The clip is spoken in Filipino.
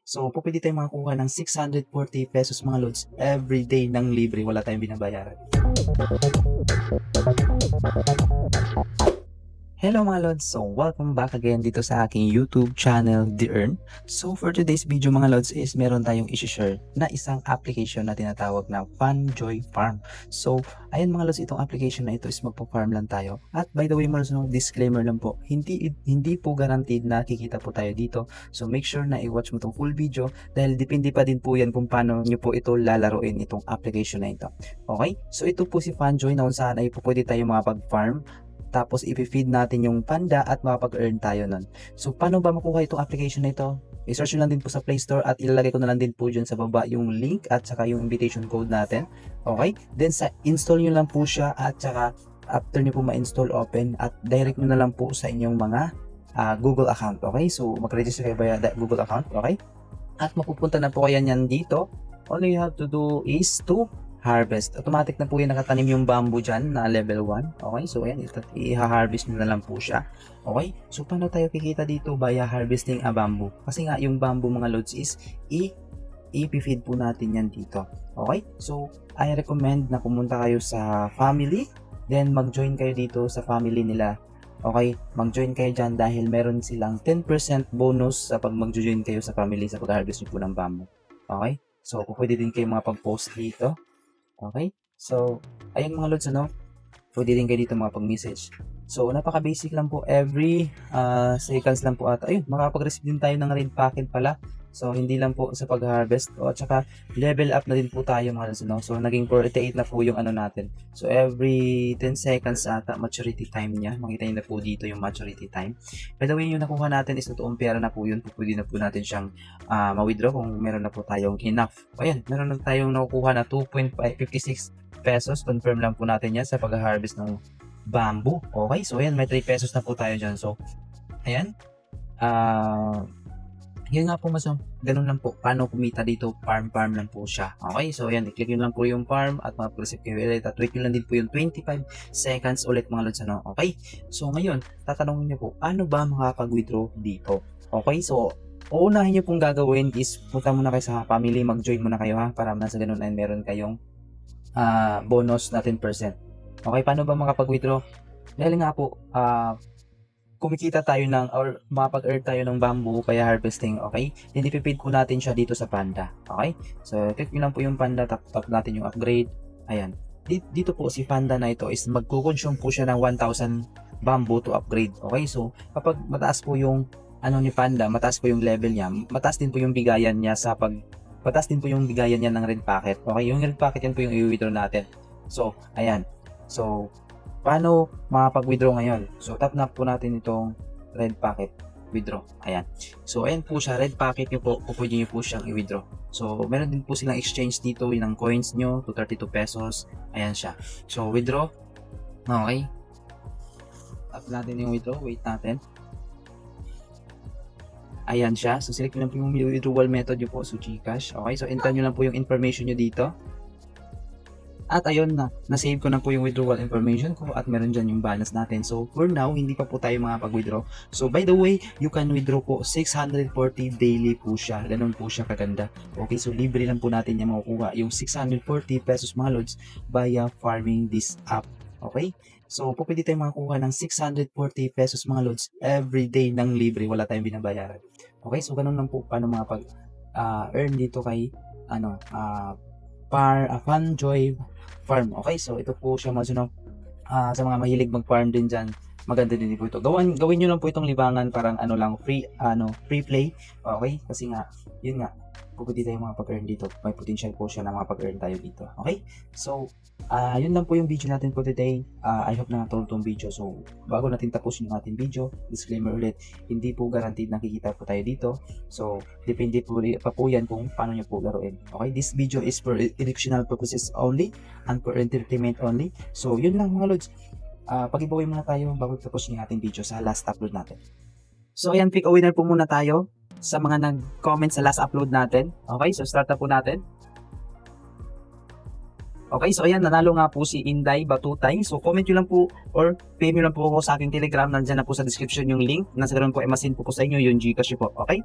So, po pwede tayong makakuha ng 640 pesos mga lods every day ng libre. Wala tayong binabayaran. Hello mga lods! So, welcome back again dito sa aking YouTube channel, The Earn. So, for today's video mga lods is meron tayong isi-share na isang application na tinatawag na FunJoy Farm. So, ayan mga lods, itong application na ito is magpo-farm lang tayo. At by the way mga lods, disclaimer lang po, hindi po guaranteed na kikita po tayo dito. So, make sure na i-watch mo itong full video dahil depende pa din po yan kung paano nyo po ito lalaroin itong application na ito. Okay? So, ito po si FunJoy na kung saan ay pwede tayo makapag-farm. Tapos i-feed natin yung panda at makapag-earn tayo nun. So paano ba makuha itong application na ito? I-search nyo lang din po sa Play Store at ilalagay ko na lang din po dyan sa baba yung link at saka yung invitation code natin. Okay? Then sa install nyo lang po siya at saka after nyo po ma-install open at direct nyo na lang po sa inyong mga Google account. Okay? So mag-register kayo via Google account. Okay? At mapupunta na po kayo nyan dito. All you have to do is to harvest. Automatic na po yung nakatanim yung bamboo dyan na level 1. Okay, so ayan, i-harvest nyo na lang po siya. Okay, so paano tayo kikita dito via harvesting a bamboo? Kasi nga yung bamboo mga loads is i-feed po natin yan dito. Okay, so I recommend na pumunta kayo sa family, then mag-join kayo dito sa family nila. Okay, mag-join kayo dyan dahil meron silang 10% bonus sa pag mag-join kayo sa family sa pag-harvest nyo po ng bamboo. Okay, so pwede din kayo mga pag-post dito. Okay? So, ayun mga lods, pwede din kayo dito mga pag-message. So, napaka-basic lang po. Every seconds lang po ata. Ayun, makapag-receive din tayo ng red packet pala. So, hindi lang po sa pag-harvest. At saka, level up na din po tayo mga lods, So, naging 48 na po yung ano natin. So, every 10 seconds ata, maturity time niya. Makita nyo na po dito yung maturity time. By the way, yung nakuha natin is totoong pera na po yun. Pwede na po natin siyang ma-withdraw kung meron na po tayong enough. O ayan, meron na tayong nakukuha na 2.56 pesos. Confirm lang po natin yan sa pag-harvest ng bamboo. Okay, so ayan, may 3 pesos na po tayo dyan. So, ayan. Yun nga po ganun lang po. Paano kumita dito? Farm lang po siya. Okay, so ayan, i-click nyo lang po yung farm at mag-receive kayo ulit. At wait nyo lang din po yung 25 seconds ulit mga lods. Okay, so ngayon, tatanungin nyo po, paano ba makapag-withdraw dito? Okay, so uunahin nyo pong gagawin is punta muna kayo sa family, mag-join muna kayo ha, para nasa ganun ay meron kayong bonus na 10%. Okay, paano ba makapag-withdraw? Dahil nga po, kumikita tayo or makapag-earn tayo ng bamboo kaya harvesting, okay? Hindi pipid po natin siya dito sa panda, okay? So, click nyo lang po yung panda, tap natin yung upgrade. Ayan. Dito po si panda na ito is magkukonsume po siya ng 1,000 bamboo to upgrade, okay? So, kapag mataas po yung ni panda, mataas po yung level niya, mataas din po yung bigayan niya mataas din po yung bigayan niya ng red packet, okay? Yung red packet yan po yung i-withdraw natin. So, ayan. So, paano makapag-withdraw ngayon? So, tap na po natin itong red packet, withdraw. Ayan. So, ayan po siya, red packet nyo po, pwede nyo po siyang i-withdraw. So, meron din po silang exchange dito, yung coins nyo, to 32 pesos. Ayan siya. So, withdraw. Okay. Tap natin yung withdraw, wait natin. Ayan siya. So, select nyo lang po yung withdrawal method nyo po, so GCash. Okay, so enter nyo lang po yung information nyo dito. At ayun na-save ko na po yung withdrawal information ko at meron dyan yung balance natin. So, for now, hindi pa po tayo makapag-withdraw. So, by the way, you can withdraw po 640 daily po siya. Ganun po siya kaganda. Okay, so libre lang po natin yung makukuha. Yung 640 pesos mga lods via farming this app. Okay? So, po pwede tayo makakuha ng 640 pesos mga lods every day ng libre. Wala tayong binabayaran. Okay, so ganun lang po paano makapag-earn dito kay FunJoy Farm. Okay, so ito po siya sa mga mahilig mag-farm din dyan, maganda din po ito. Gawin nyo lang po itong libangan, parang free play. Okay, kasi nga, yun nga, pwede tayo makapag-earn dito. May potential po siya na makapag-earn tayo dito. Okay, so yun lang po yung video natin for today. I hope na natulong tong video. So, bago natin tapusin yung ating video, disclaimer ulit, hindi po guaranteed na kikita po tayo dito. So, depende po pa po yan kung paano nyo po laruin. Okay, this video is for educational purposes only and for entertainment only. So, yun lang mga lods. Pag-giveaway muna tayo bago tapusin yung ating video sa last upload natin. So, ayan, pick a winner po muna tayo sa mga nag-comment sa last upload natin. Okay, so start na po natin. Okay, so ayan, nanalo nga po si Inday Batutay. So comment nyo lang po or pay nyo lang po ako sa aking Telegram. Nandyan na po sa description yung link. Nasa ganoon po, masin po sa inyo yung GCash po. Okay?